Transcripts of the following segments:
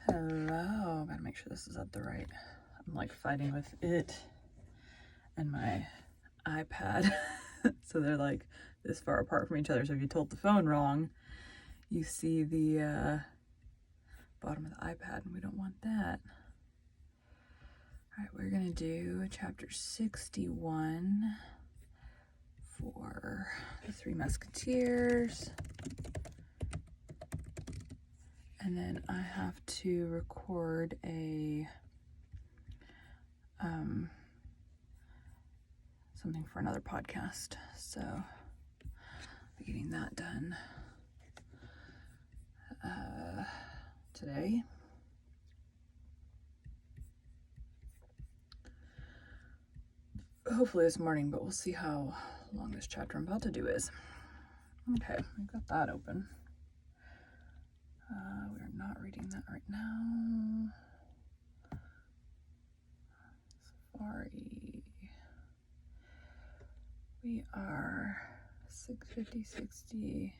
Hello, gotta make sure this is at the right. I'm like fighting with it and my iPad. So they're like this far apart from each other. So if you tilt the phone wrong, you see the bottom of the iPad, and we don't want that. All right, we're gonna do chapter 61 for the Three Musketeers. And then I have to record a something for another podcast, so I'll be getting that done today. Hopefully this morning, but we'll see how long this chapter I'm about to do is. Okay, I got that open. We're not reading that right now. Safari. We are 650-61.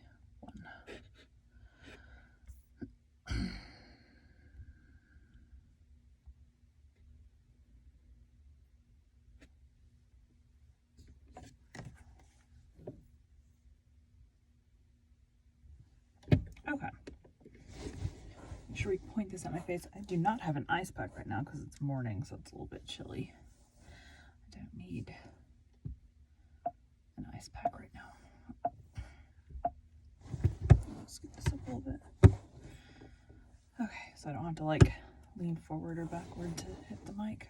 Okay. Make sure we point this at my face. I do not have an ice pack right now because it's morning, so it's a little bit chilly. I don't need an ice pack right now. Let's get this up a little bit. Okay, so I don't have to like lean forward or backward to hit the mic.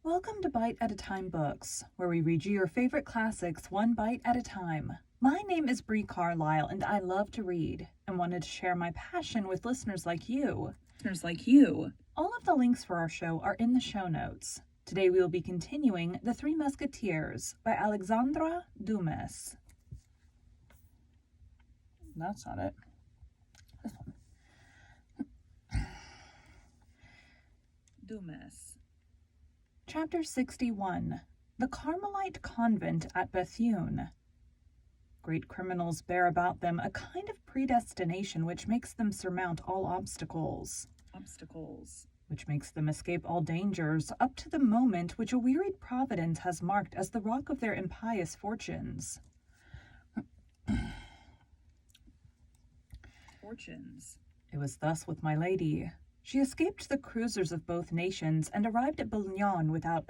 Welcome to Bite at a Time Books, where we read you your favorite classics one bite at a time. My name is Bree Carlisle, and I love to read and wanted to share my passion with listeners like you. All of the links for our show are in the show notes. Today we will be continuing The Three Musketeers by Alexandre Dumas. That's not it. This one. Dumas. Chapter 61. The Carmelite Convent at Bethune. Great criminals bear about them a kind of predestination which makes them surmount all obstacles. Which makes them escape all dangers up to the moment which a wearied Providence has marked as the rock of their impious fortunes. It was thus with my lady. She escaped the cruisers of both nations and arrived at Boulogne without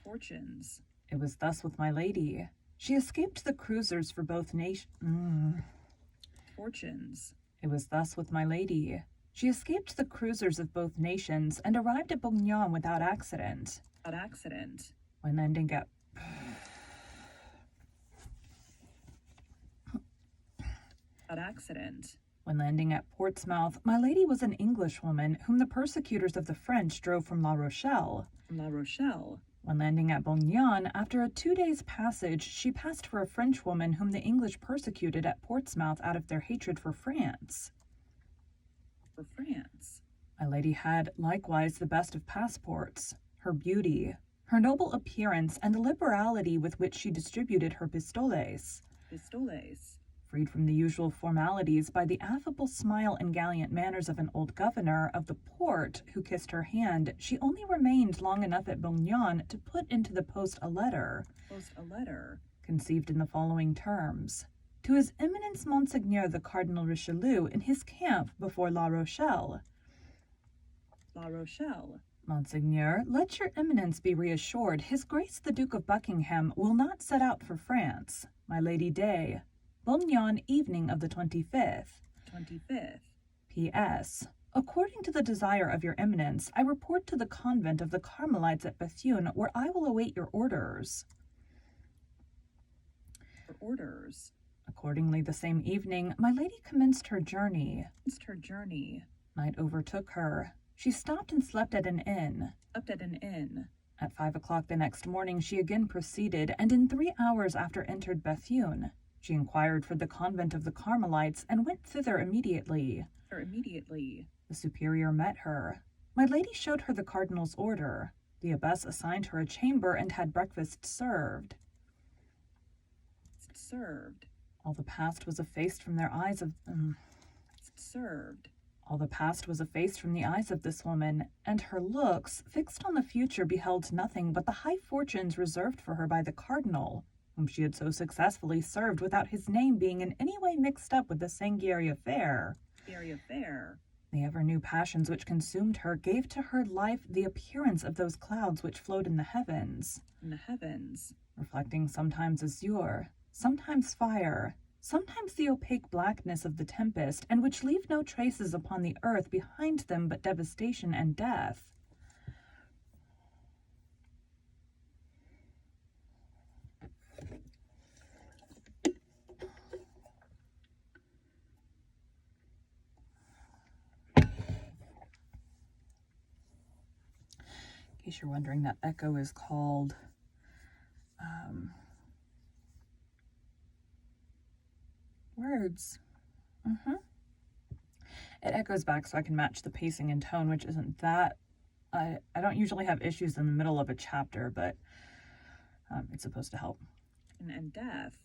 Fortunes. It was thus with my lady. She escaped the cruisers for both nations. Fortunes. It was thus with my lady. She escaped the cruisers of both nations and arrived at Boulogne without accident. When landing at When landing at Portsmouth, my lady was an Englishwoman whom the persecutors of the French drove from La Rochelle. When landing at Boulogne, after a 2 days' passage, she passed for a Frenchwoman whom the English persecuted at Portsmouth out of their hatred for France. My lady had likewise the best of passports, her beauty, her noble appearance, and the liberality with which she distributed her pistoles. Freed from the usual formalities by the affable smile and gallant manners of an old governor of the port who kissed her hand, she only remained long enough at Boulogne to put into the post a letter, conceived in the following terms. To His Eminence Monseigneur the Cardinal Richelieu in his camp before La Rochelle. Monseigneur, let your eminence be reassured. His Grace the Duke of Buckingham will not set out for France. My Lady Day. Boulogne, evening of the 25th. P.S. According to the desire of your eminence, I report to the convent of the Carmelites at Bethune, where I will await your orders. Accordingly, the same evening, my lady commenced her journey. Night overtook her. She stopped and slept at an inn. At 5 o'clock the next morning, she again proceeded, and in 3 hours after entered Bethune. She inquired for the convent of the Carmelites and went thither immediately. The superior met her. My lady showed her the cardinal's order. The abbess assigned her a chamber and had breakfast served. All the past was effaced from their eyes of served. All the past was effaced from the eyes of this woman, and her looks, fixed on the future, beheld nothing but the high fortunes reserved for her by the cardinal, whom she had so successfully served without his name being in any way mixed up with the Sanghieri affair. The ever-new passions which consumed her gave to her life the appearance of those clouds which float in the heavens. Reflecting sometimes azure, sometimes fire, sometimes the opaque blackness of the tempest, and which leave no traces upon the earth behind them but devastation and death. In case you're wondering, that echo is called words. It echoes back so I can match the pacing and tone, which isn't that. I don't usually have issues in the middle of a chapter, but it's supposed to help. And death.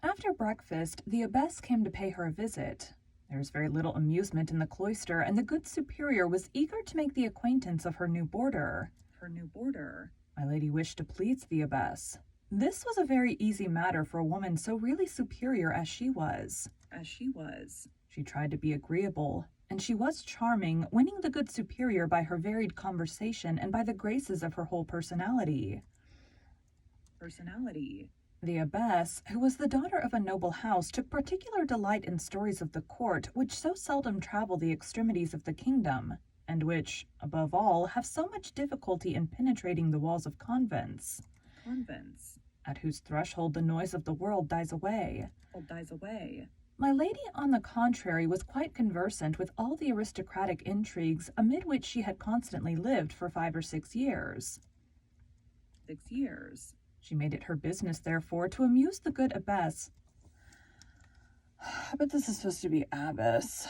After breakfast, the abbess came to pay her a visit. There was very little amusement in the cloister, and the good superior was eager to make the acquaintance of her new boarder. My lady wished to please the abbess. This was a very easy matter for a woman so really superior as she was. She tried to be agreeable, and she was charming, winning the good superior by her varied conversation and by the graces of her whole personality. The abbess, who was the daughter of a noble house, took particular delight in stories of the court, which so seldom travel the extremities of the kingdom, and which, above all, have so much difficulty in penetrating the walls of convents, at whose threshold the noise of the world dies away. My lady, on the contrary, was quite conversant with all the aristocratic intrigues amid which she had constantly lived for 5 or 6 years. She made it her business, therefore, to amuse the good abbess. But this is supposed to be abbess.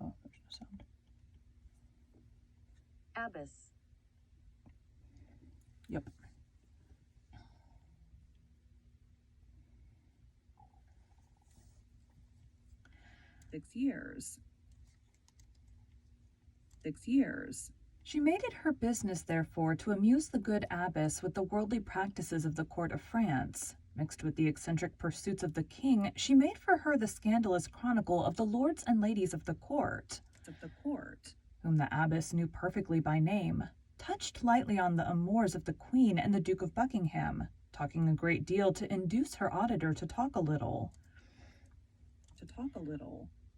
Oh, there's no sound. Abbess. Yep. Six years. She made it her business, therefore, to amuse the good abbess with the worldly practices of the court of France. Mixed with the eccentric pursuits of the king, she made for her the scandalous chronicle of the lords and ladies of the court, whom the abbess knew perfectly by name, touched lightly on the amours of the Queen and the Duke of Buckingham, talking a great deal to induce her auditor to talk a little.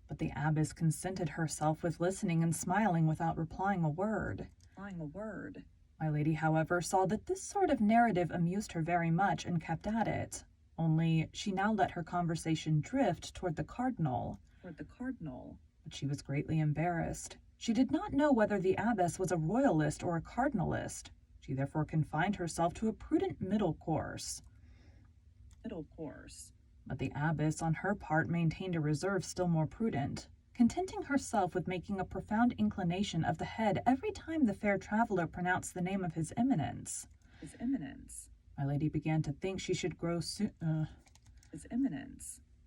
But the abbess consented herself with listening and smiling without replying a word. My lady, however, saw that this sort of narrative amused her very much and kept at it. Only she now let her conversation drift toward the cardinal. But she was greatly embarrassed. She did not know whether the abbess was a royalist or a cardinalist. She therefore confined herself to a prudent middle course. But the abbess, on her part, maintained a reserve still more prudent, contenting herself with making a profound inclination of the head every time the fair traveller pronounced the name of his eminence. My lady began to think she should grow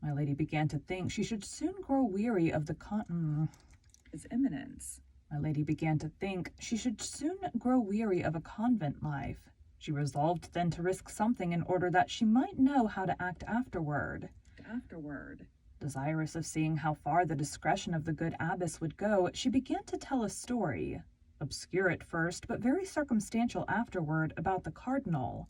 My lady began to think she should soon grow weary of the My lady began to think she should soon grow weary of a convent life. She resolved then to risk something in order that she might know how to act afterward. Desirous of seeing how far the discretion of the good abbess would go, she began to tell a story, obscure at first, but very circumstantial afterward, about the cardinal,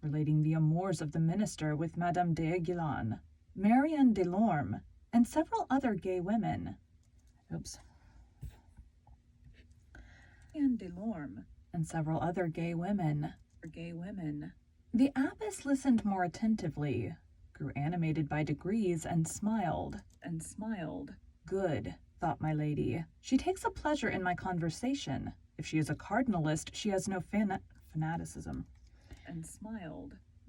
relating the amours of the minister with Madame d'Aiguillon, Marianne Delorme, and several other gay women. And several other gay women. The abbess listened more attentively, grew animated by degrees, and smiled. Good, thought my lady. She takes a pleasure in my conversation. If she is a cardinalist, she has no fanaticism.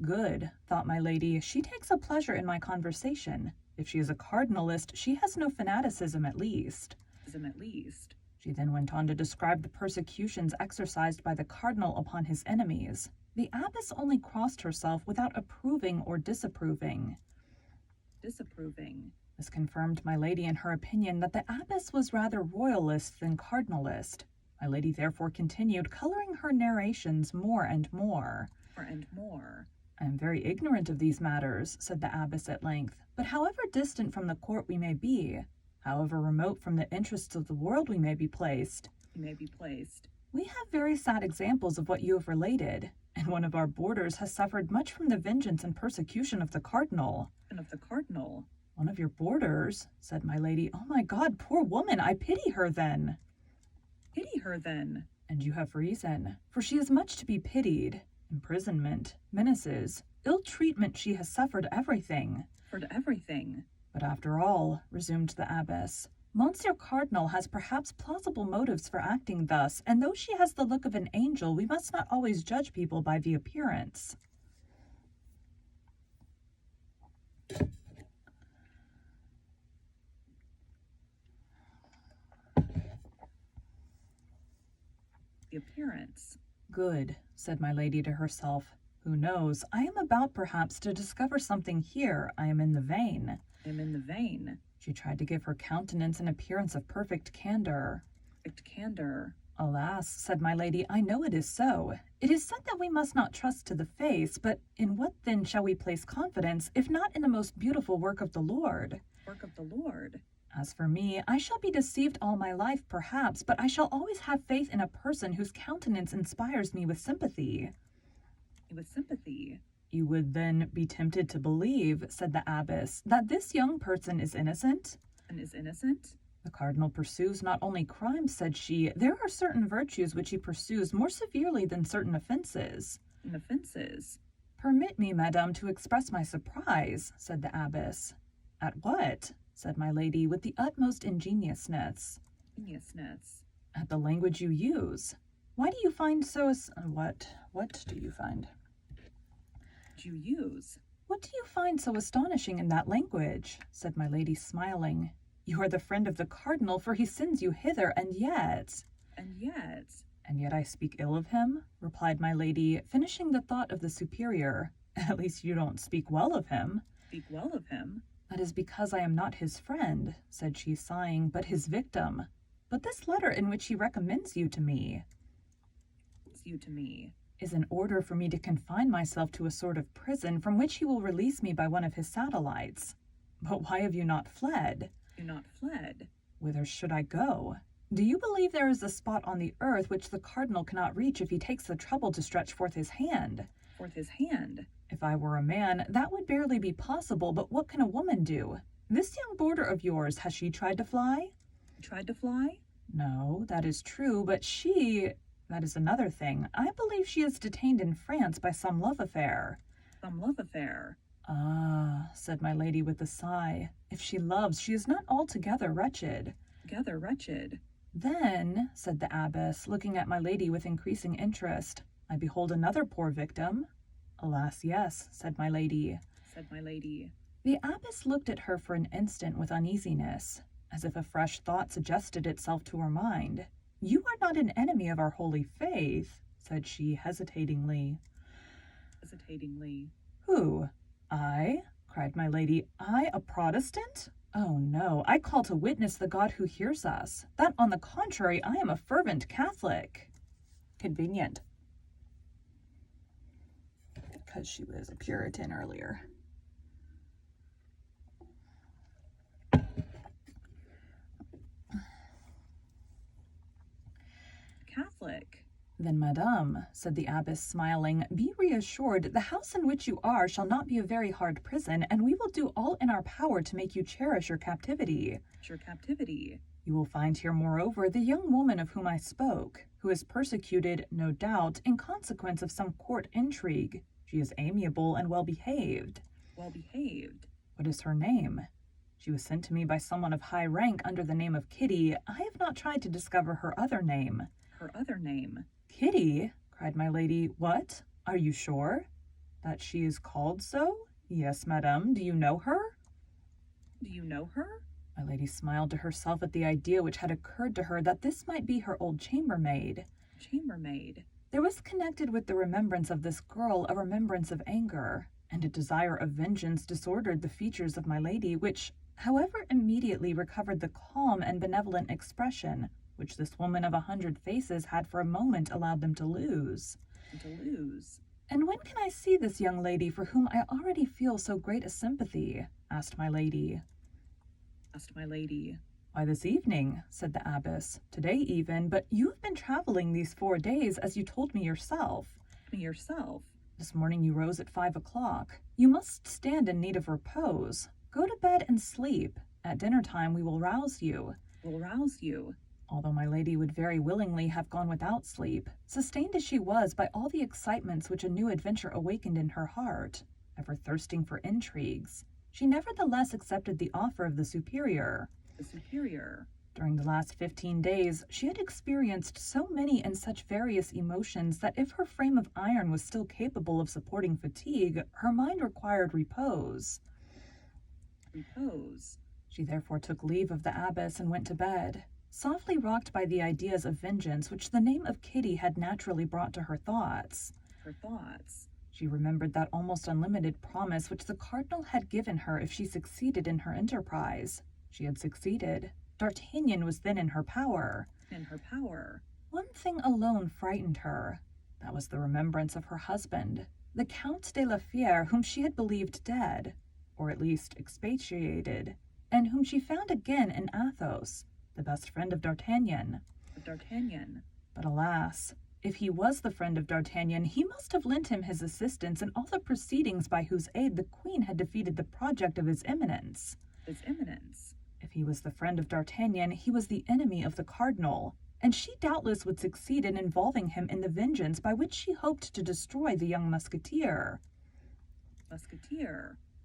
Good, thought my lady. She takes a pleasure in my conversation. If she is a cardinalist, she has no fanaticism at least. She then went on to describe the persecutions exercised by the cardinal upon his enemies. The abbess only crossed herself without approving or disapproving. This confirmed my lady in her opinion that the abbess was rather royalist than cardinalist. My lady therefore continued, coloring her narrations more and more. I am very ignorant of these matters, said the abbess at length, but however distant from the court we may be, however remote from the interests of the world we may be placed, we have very sad examples of what you have related, and one of our boarders has suffered much from the vengeance and persecution of the cardinal. One of your boarders, said my lady. Oh my God, poor woman, I pity her then. And you have reason, for she is much to be pitied. Imprisonment, menaces, ill treatment, she has suffered everything. But after all, resumed the abbess, Monsieur Cardinal has perhaps plausible motives for acting thus, and though she has the look of an angel, we must not always judge people by the appearance. Good, said my lady to herself. Who knows? I am about perhaps to discover something here. I am in the vein. She tried to give her countenance an appearance of perfect candor. Alas, said my lady, I know it is so. It is said that we must not trust to the face, but in what then shall we place confidence, if not in the most beautiful work of the Lord? As for me, I shall be deceived all my life, perhaps, but I shall always have faith in a person whose countenance inspires me with sympathy. You would then be tempted to believe, said the abbess, that this young person is innocent? The cardinal pursues not only crimes, said she. There are certain virtues which he pursues more severely than certain offenses. Permit me, madame, to express my surprise, said the abbess. At what? Said my lady with the utmost ingenuousness. At the language you use. Why do you find so What do you find? What do you find so astonishing in that language? Said my lady, smiling. You are the friend of the cardinal, for he sends you hither, and yet I speak ill of him, replied my lady, finishing the thought of the superior. At least you don't speak well of him. That is because I am not his friend, said she, sighing, but his victim. But this letter in which he recommends you to me is an order for me to confine myself to a sort of prison from which he will release me by one of his satellites. But why have you not fled? Whither should I go? Do you believe there is a spot on the earth which the cardinal cannot reach if he takes the trouble to stretch forth his hand? If I were a man, that would barely be possible, but what can a woman do? This young boarder of yours, has she tried to fly? No, that is true, but that is another thing. I believe she is detained in France by some love affair. Ah, said my lady with a sigh. If she loves, she is not altogether wretched. Then, said the abbess, looking at my lady with increasing interest, I behold another poor victim. Alas, yes, said my lady. The abbess looked at her for an instant with uneasiness, as if a fresh thought suggested itself to her mind. You are not an enemy of our holy faith, said she hesitatingly. Who? I? Cried my lady. I, a Protestant? Oh, no, I call to witness the God who hears us, that on the contrary I am a fervent Catholic. Convenient. Because she was a Puritan earlier. Then, madame, said the abbess, smiling, be reassured. The house in which you are shall not be a very hard prison, and we will do all in our power to make you cherish your captivity. You will find here, moreover, the young woman of whom I spoke, who is persecuted, no doubt, in consequence of some court intrigue. She is amiable and well-behaved. What is her name? She was sent to me by someone of high rank under the name of Kitty. I have not tried to discover her other name. Kitty? Cried my lady. What? Are you sure? That she is called so? Yes, madame. Do you know her? Do you know her? My lady smiled to herself at the idea which had occurred to her that this might be her old chambermaid. Chambermaid. There was connected with the remembrance of this girl a remembrance of anger, and a desire of vengeance disordered the features of my lady, which, however, immediately recovered the calm and benevolent expression which this woman of 100 faces had for a moment allowed them to lose. And when can I see this young lady for whom I already feel so great a sympathy? Asked my lady. Why, this evening, said the abbess. Today even, but you have been traveling these 4 days, as you told me yourself. This morning you rose at 5 o'clock. You must stand in need of repose. Go to bed and sleep. At dinner time we will rouse you. Although my lady would very willingly have gone without sleep, sustained as she was by all the excitements which a new adventure awakened in her heart, ever thirsting for intrigues, she nevertheless accepted the offer of the superior. During the last 15 days, she had experienced so many and such various emotions that if her frame of iron was still capable of supporting fatigue, her mind required repose. She therefore took leave of the abbess and went to bed, softly rocked by the ideas of vengeance which the name of Kitty had naturally brought to her thoughts. She remembered that almost unlimited promise which the cardinal had given her if she succeeded in her enterprise. She had succeeded. D'Artagnan was then in her power. One thing alone frightened her. That was the remembrance of her husband, the Count de la Fère, whom she had believed dead, or at least expatriated, and whom she found again in Athos, the best friend of D'Artagnan. But alas, if he was the friend of D'Artagnan, he must have lent him his assistance in all the proceedings by whose aid the queen had defeated the project of his eminence. If he was the friend of D'Artagnan, he was the enemy of the cardinal, and she doubtless would succeed in involving him in the vengeance by which she hoped to destroy the young musketeer.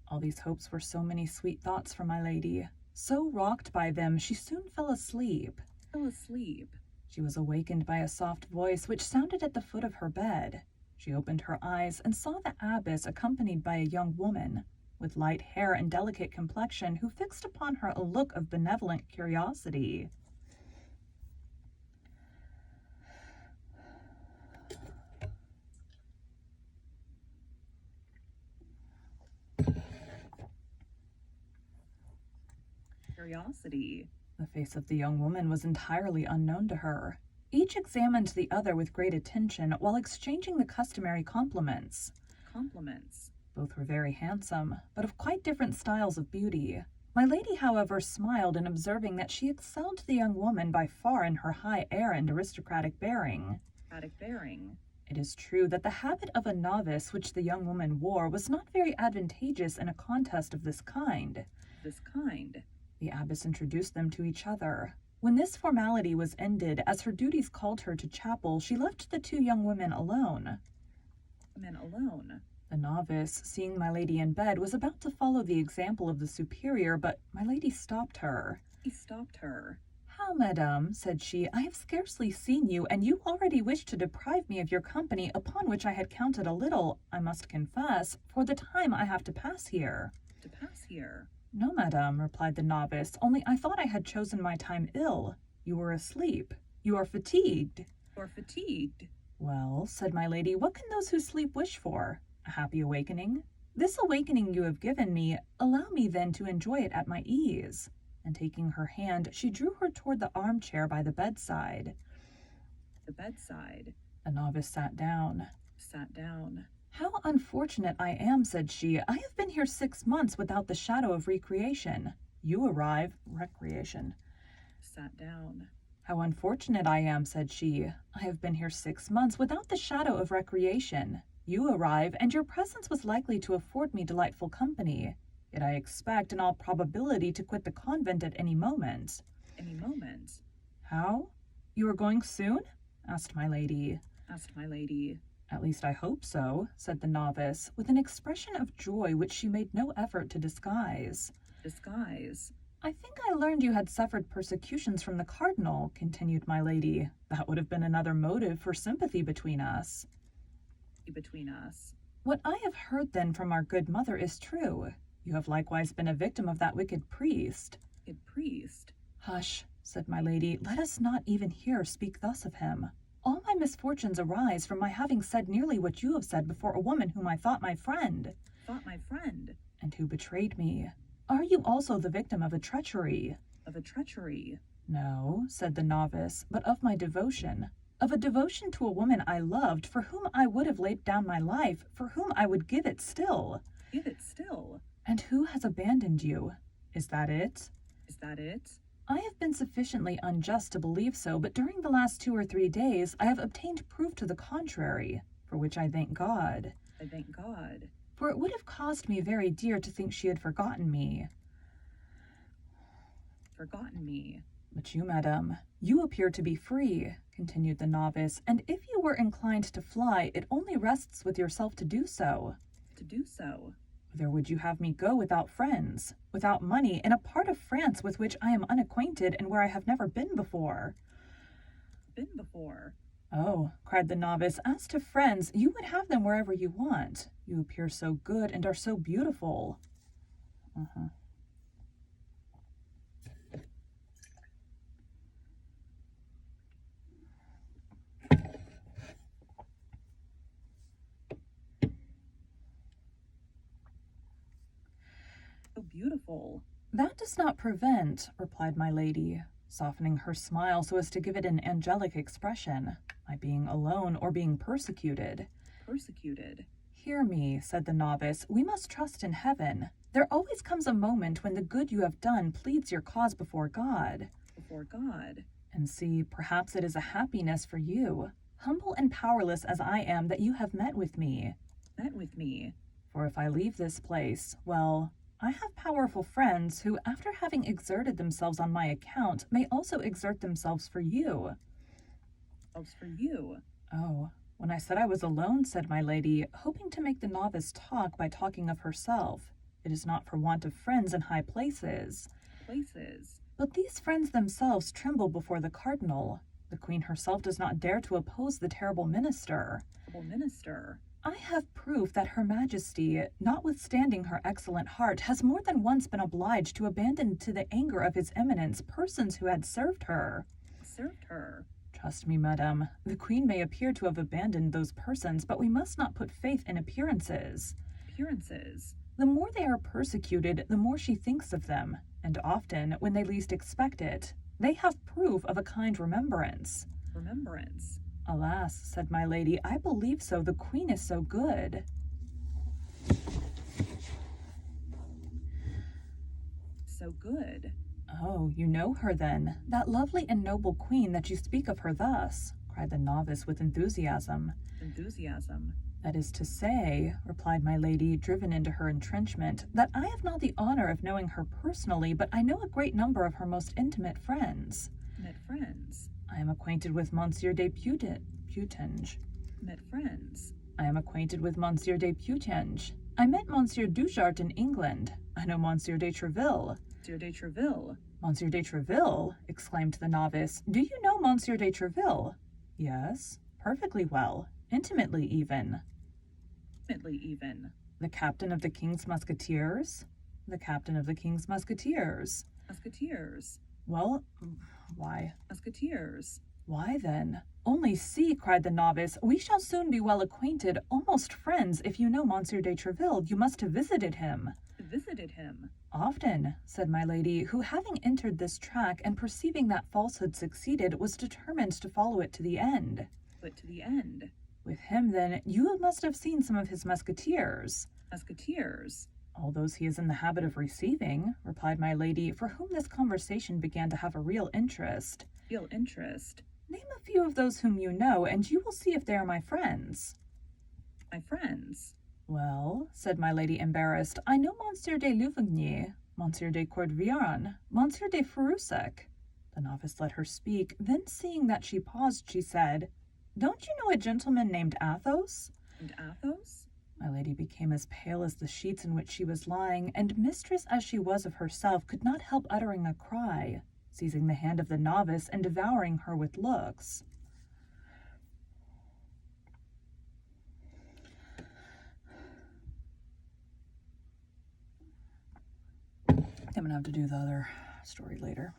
All these hopes were so many sweet thoughts for my lady. So rocked by them, she soon fell asleep. She was awakened by a soft voice which sounded at the foot of her bed. She opened her eyes and saw the abbess accompanied by a young woman, with light hair and delicate complexion, who fixed upon her a look of benevolent curiosity. The face of the young woman was entirely unknown to her. Each examined the other with great attention while exchanging the customary compliments. Both were very handsome, but of quite different styles of beauty. My lady, however, smiled in observing that she excelled the young woman by far in her high air and aristocratic bearing. It is true that the habit of a novice which the young woman wore was not very advantageous in a contest of this kind. The abbess introduced them to each other. When this formality was ended, as her duties called her to chapel, she left the two young women alone. The novice, seeing my lady in bed, was about to follow the example of the superior, but my lady stopped her. How, madame, said she, I have scarcely seen you, and you already wish to deprive me of your company, upon which I had counted a little, I must confess, for the time I have to pass here. No, madame, replied the novice, only I thought I had chosen my time ill. You were asleep. You are fatigued. Well, said my lady, what can those who sleep wish for? A happy awakening? This awakening you have given me, allow me then to enjoy it at my ease. And taking her hand, she drew her toward the armchair by the bedside. The novice sat down. How unfortunate I am, said she. I have been here 6 months without the shadow of recreation. You arrive, recreation. How unfortunate I am, said she. I have been here 6 months without the shadow of recreation. You arrive, and your presence was likely to afford me delightful company. Yet I expect, in all probability, to quit the convent at any moment. How? You are going soon? asked my lady. At least I hope so, said the novice, with an expression of joy which she made no effort to disguise. I think I learned you had suffered persecutions from the cardinal, continued my lady. That would have been another motive for sympathy between us. What I have heard then from our good mother is true. You have likewise been a victim of that wicked priest. A priest? Hush, said my lady, let us not even here speak thus of him. All my misfortunes arise from my having said nearly what you have said before a woman whom I thought my friend. Thought my friend? And who betrayed me. Are you also the victim of a treachery? Of a treachery? No, said the novice, but of my devotion. Of a devotion to a woman I loved, for whom I would have laid down my life, for whom I would give it still. Give it still? And who has abandoned you? Is that it? Is that it? I have been sufficiently unjust to believe so, but during the last 2 or 3 days I have obtained proof to the contrary, for which I thank God. I thank God. For it would have cost me very dear to think she had forgotten me. Forgotten me? But you, madame, you appear to be free, continued the novice, and if you were inclined to fly, it only rests with yourself to do so. To do so? Whither would you have me go without friends, without money, in a part of France with which I am unacquainted and where I have never been before? Been before? Oh, cried the novice, as to friends, you would have them wherever you want. You appear so good and are so beautiful. So beautiful. That does not prevent, replied my lady, softening her smile so as to give it an angelic expression, my being alone or being persecuted. Persecuted? Hear me, said the novice, we must trust in heaven. There always comes a moment when the good you have done pleads your cause before God. Before God? And see, perhaps it is a happiness for you, humble and powerless as I am, that you have met with me. Met with me? For if I leave this place, well, I have powerful friends who, after having exerted themselves on my account, may also exert themselves for you. For you? Oh, when I said I was alone, said my lady, hoping to make the novice talk by talking of herself, it is not for want of friends in high places. Places? But these friends themselves tremble before the cardinal. The queen herself does not dare to oppose the terrible minister. Terrible minister? I have proof that Her Majesty, notwithstanding her excellent heart, has more than once been obliged to abandon to the anger of His Eminence persons who had served her. Served her? Trust me, madame, the queen may appear to have abandoned those persons, but we must not put faith in appearances. Appearances? The more they are persecuted, the more she thinks of them, and often, when they least expect it, they have proof of a kind remembrance. Remembrance? Alas, said my lady, I believe so. The queen is so good. So good? Oh, you know her then, that lovely and noble queen that you speak of her thus, cried the novice with enthusiasm. Enthusiasm? That is to say, replied my lady, driven into her entrenchment, that I have not the honor of knowing her personally, but I know a great number of her most intimate friends. Met friends? I am acquainted with Monsieur de Putange. Met friends? I am acquainted with Monsieur de Putange. I met Monsieur Dujart in England. I know Monsieur de Treville. Monsieur de Treville? Monsieur de Treville? Exclaimed the novice. Do you know Monsieur de Treville? Yes, perfectly well. Intimately even. Intimately even. The captain of the King's Musketeers? The captain of the King's Musketeers. Musketeers? Well, why? Musketeers? Why then? Only see, cried the novice, we shall soon be well acquainted, almost friends. If you know Monsieur de Treville, you must have visited him. Visited him? Often, said my lady, who having entered this track and perceiving that falsehood succeeded, was determined to follow it to the end. But to the end? With him, then, you must have seen some of his musketeers. Musketeers? All those he is in the habit of receiving, replied my lady, for whom this conversation began to have a real interest. Real interest? Name a few of those whom you know, and you will see if they are my friends. My friends? Well, said my lady, embarrassed, I know Monsieur de Louvigny, Monsieur de Cordillon, Monsieur de Ferussac. The novice let her speak, then seeing that she paused, she said, Don't you know a gentleman named Athos? And Athos? My lady became as pale as the sheets in which she was lying, and mistress as she was of herself, could not help uttering a cry, seizing the hand of the novice and devouring her with looks. gonna have to do the other story later.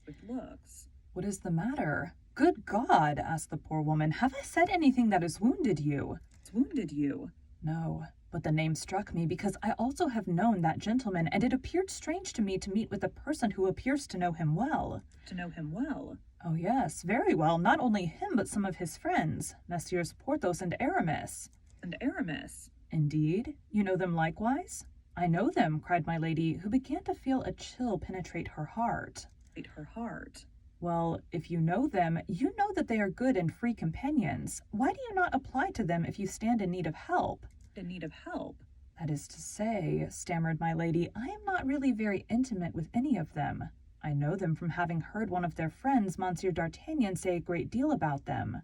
With looks. What is the matter? Good God, asked the poor woman. Have I said anything that has wounded you? It's wounded you. No, but the name struck me because I also have known that gentleman, and it appeared strange to me to meet with a person who appears to know him well. To know him well? Oh yes, very well. Not only him, but some of his friends, Messieurs Porthos and Aramis. And Aramis? Indeed? You know them likewise? I know them, cried my lady, who began to feel a chill penetrate her heart. Her heart. Well, if you know them, you know that they are good and free companions. Why do you not apply to them if you stand in need of help? In need of help? That is to say, stammered my lady, I am not really very intimate with any of them. I know them from having heard one of their friends, Monsieur d'Artagnan, say a great deal about them.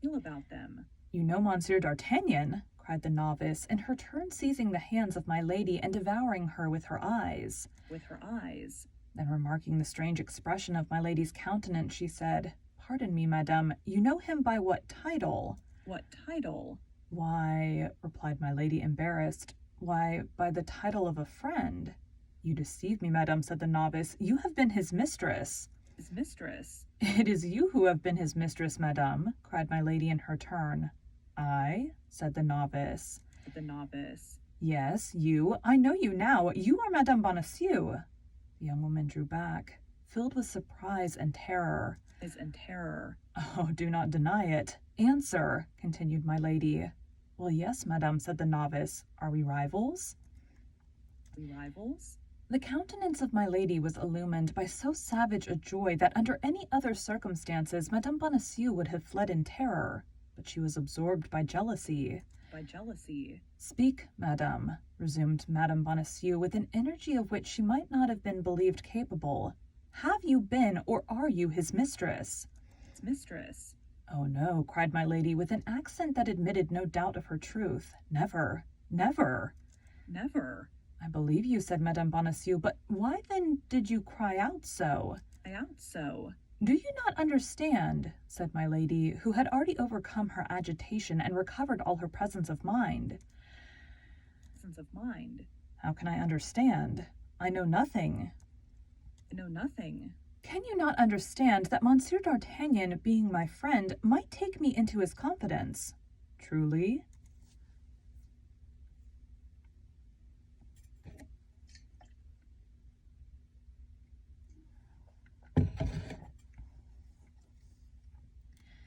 Deal about them? You know Monsieur d'Artagnan? Cried the novice, in her turn seizing the hands of my lady and devouring her with her eyes. With her eyes? Then remarking the strange expression of my lady's countenance, she said, Pardon me, madame, you know him by what title? What title? Why, replied my lady, embarrassed, why, by the title of a friend. You deceive me, madame, said the novice. You have been his mistress. His mistress? It is you who have been his mistress, madame, cried my lady in her turn. I, said the novice. The novice. Yes, you. I know you now. You are Madame Bonacieux. The young woman drew back, filled with surprise and terror. And terror. Oh, do not deny it. Answer, continued my lady. Well, yes, madame, said the novice. Are we rivals? We rivals? The countenance of my lady was illumined by so savage a joy that under any other circumstances Madame Bonacieux would have fled in terror, but she was absorbed by jealousy. By jealousy. Speak, madame, resumed Madame Bonacieux with an energy of which she might not have been believed capable. Have you been, or are you, his mistress? His mistress? Oh no, cried my lady with an accent that admitted no doubt of her truth. Never, never. Never? I believe you, said Madame Bonacieux, but why then did you cry out so? Cry out so? Do you not understand, said my lady, who had already overcome her agitation and recovered all her presence of mind. Presence of mind? How can I understand? I know nothing. I know nothing. Can you not understand that Monsieur d'Artagnan, being my friend, might take me into his confidence? Truly?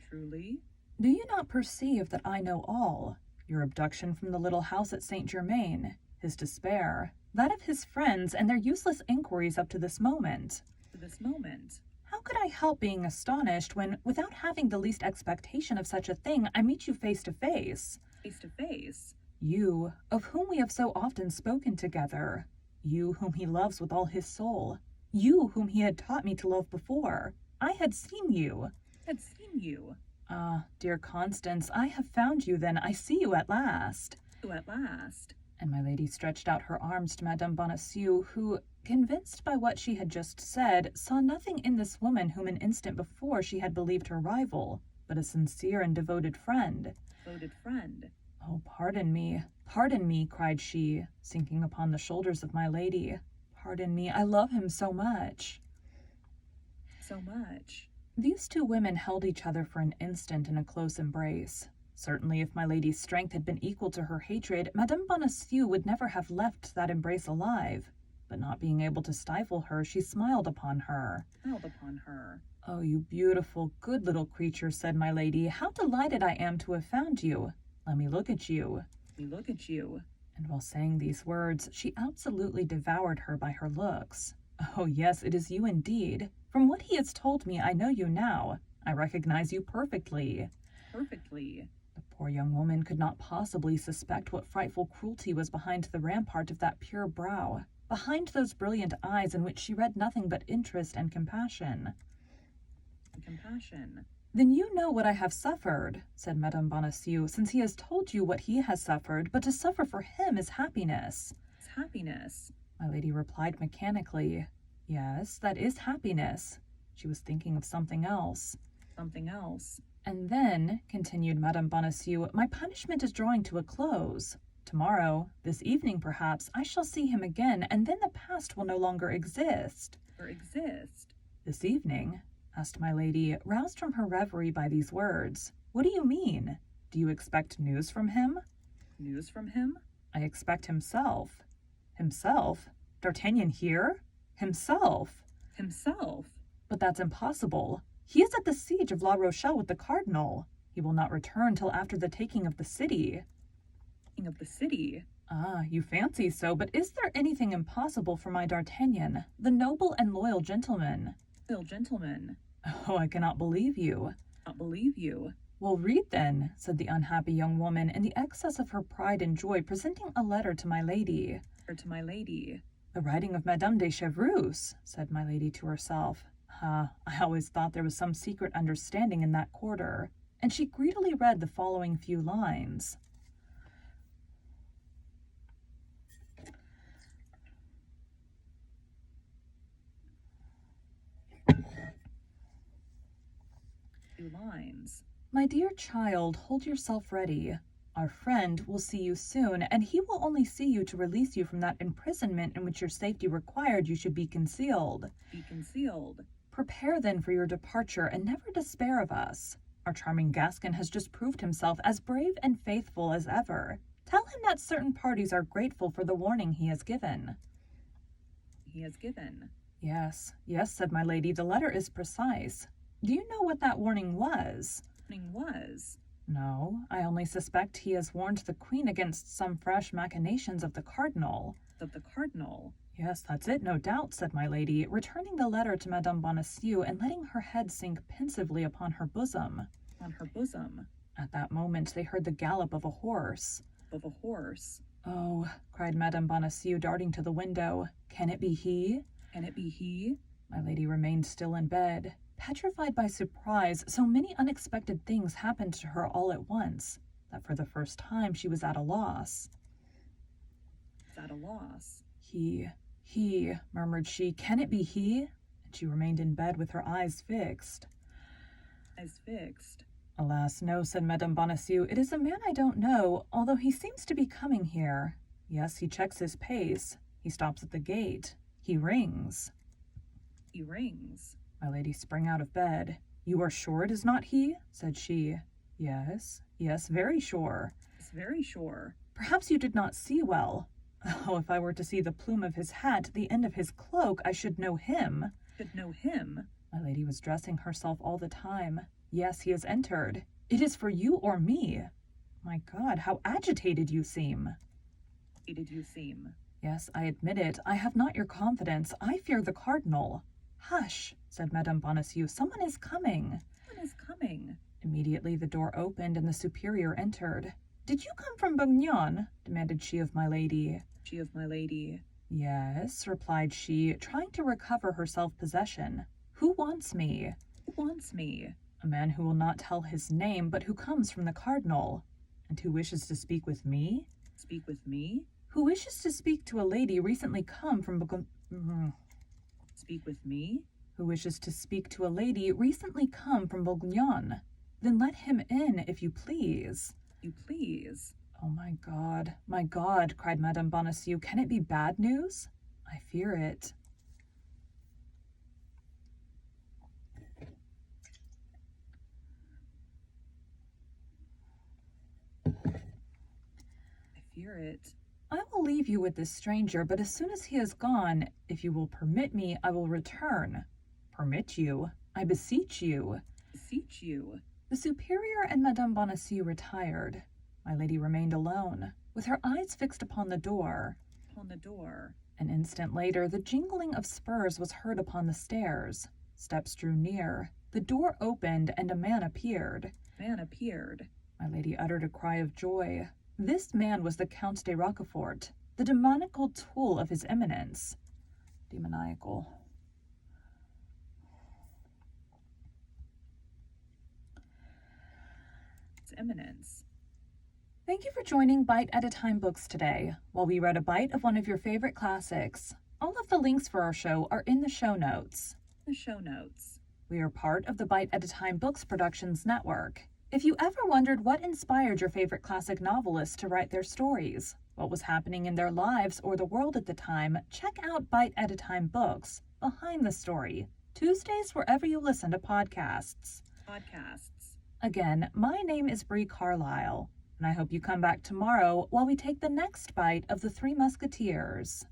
Truly? Do you not perceive that I know all? Your abduction from the little house at Saint Germain, his despair, that of his friends, and their useless inquiries up to this moment. To this moment? How could I help being astonished when, without having the least expectation of such a thing, I meet you face to face? Face to face? You, of whom we have so often spoken together. You, whom he loves with all his soul. You, whom he had taught me to love before. I had seen you. Had seen you? Ah, dear Constance, I have found you then. I see you at last. You at last? And my lady stretched out her arms to Madame Bonacieux, who, convinced by what she had just said, saw nothing in this woman whom an instant before she had believed her rival, but a sincere and devoted friend. Devoted friend? Oh, pardon me, cried she, sinking upon the shoulders of my lady. Pardon me, I love him so much. So much? These two women held each other for an instant in a close embrace. Certainly, if my lady's strength had been equal to her hatred, Madame Bonacieux would never have left that embrace alive. But not being able to stifle her, she smiled upon her. Smiled upon her. Oh, you beautiful, good little creature, said my lady. How delighted I am to have found you. Let me look at you. Let me look at you. And while saying these words, she absolutely devoured her by her looks. Oh, yes, it is you indeed. From what he has told me, I know you now. I recognize you perfectly. Perfectly. The poor young woman could not possibly suspect what frightful cruelty was behind the rampart of that pure brow, behind those brilliant eyes in which she read nothing but interest and compassion. Compassion. Then you know what I have suffered, said Madame Bonacieux, since he has told you what he has suffered, but to suffer for him is happiness. It's happiness. My lady replied mechanically. Yes, that is happiness. She was thinking of something else. Something else. And then, continued Madame Bonacieux, my punishment is drawing to a close. Tomorrow, this evening perhaps, I shall see him again, and then the past will no longer exist. Or exist. This evening? Asked my lady, roused from her reverie by these words. What do you mean? Do you expect news from him? News from him? I expect himself. Himself? D'Artagnan here? Himself? Himself? But that's impossible. He is at the siege of La Rochelle with the cardinal. He will not return till after the taking of the city. Taking of the city? Ah, you fancy so, but is there anything impossible for my D'Artagnan, the noble and loyal gentleman? Loyal gentleman? Oh, I cannot believe you. Not believe you. Well, read then, said the unhappy young woman in the excess of her pride and joy, presenting a letter to my lady. Or to my lady. The writing of Madame de Chevreuse, said my lady to herself. Ah, I always thought there was some secret understanding in that quarter. And she greedily read the following few lines. Few lines. My dear child, hold yourself ready. Our friend will see you soon, and he will only see you to release you from that imprisonment in which your safety required you should be concealed. Be concealed. Prepare then for your departure, and never despair of us. Our charming Gascon has just proved himself as brave and faithful as ever. Tell him that certain parties are grateful for the warning he has given. He has given. Yes, said my lady, the letter is precise. Do you know what that warning was? Warning was? No, I only suspect he has warned the queen against some fresh machinations of the cardinal. Of the cardinal? Yes, that's it, no doubt, said my lady, returning the letter to Madame Bonacieux and letting her head sink pensively upon her bosom. On her bosom? At that moment they heard the gallop of a horse. Of a horse? Oh, cried Madame Bonacieux, darting to the window. Can it be he? Can it be he? My lady remained still in bed. Petrified by surprise, so many unexpected things happened to her all at once, that for the first time she was at a loss. At a loss? He, murmured she. Can it be he? And she remained in bed with her eyes fixed. Eyes fixed? Alas, no, said Madame Bonacieux. It is a man I don't know, although he seems to be coming here. Yes, he checks his pace. He stops at the gate. He rings. He rings. My lady sprang out of bed. You are sure it is not he? Said she. Yes, very sure. Yes, very sure. Perhaps you did not see well. Oh, if I were to see the plume of his hat, the end of his cloak, I should know him. Should know him? My lady was dressing herself all the time. Yes, he has entered. It is for you or me. My God, how agitated you seem. Agitated you seem. Yes, I admit it. I have not your confidence. I fear the cardinal. Hush, said Madame Bonacieux. Someone is coming. Someone is coming. Immediately the door opened and the superior entered. Did you come from Bugnon? Demanded she of my lady. She of my lady. Yes, replied she, trying to recover her self-possession. Who wants me? Who wants me? A man who will not tell his name, but who comes from the cardinal. And who wishes to speak with me? Speak with me? Who wishes to speak to a lady recently come from Speak with me? Who wishes to speak to a lady recently come from Bourguignon. Then let him in, if you please. You please. Oh, my God, cried Madame Bonacieux. Can it be bad news? I fear it. I fear it. I will leave you with this stranger, but as soon as he is gone, if you will permit me, I will return. Permit you? I beseech you. Beseech you. The superior and Madame Bonacieux retired. My lady remained alone, with her eyes fixed upon the door. Upon the door. An instant later, the jingling of spurs was heard upon the stairs. Steps drew near. The door opened, and a man appeared. Man appeared. My lady uttered a cry of joy. This man was the Count de Roquefort, the demoniacal tool of his eminence. Demoniacal. His eminence. Thank you for joining Bite at a Time Books today, while we read a bite of one of your favorite classics. All of the links for our show are in the show notes. The show notes. We are part of the Bite at a Time Books Productions Network. If you ever wondered what inspired your favorite classic novelists to write their stories, what was happening in their lives or the world at the time, check out Bite at a Time Books, Behind the Story, Tuesdays wherever you listen to podcasts. Again, my name is Bree Carlisle, and I hope you come back tomorrow while we take the next bite of The Three Musketeers.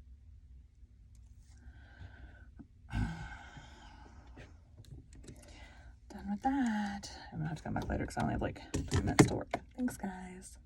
Done with that. I'm gonna have to come back later because I only have like 2 minutes to work. Thanks, guys.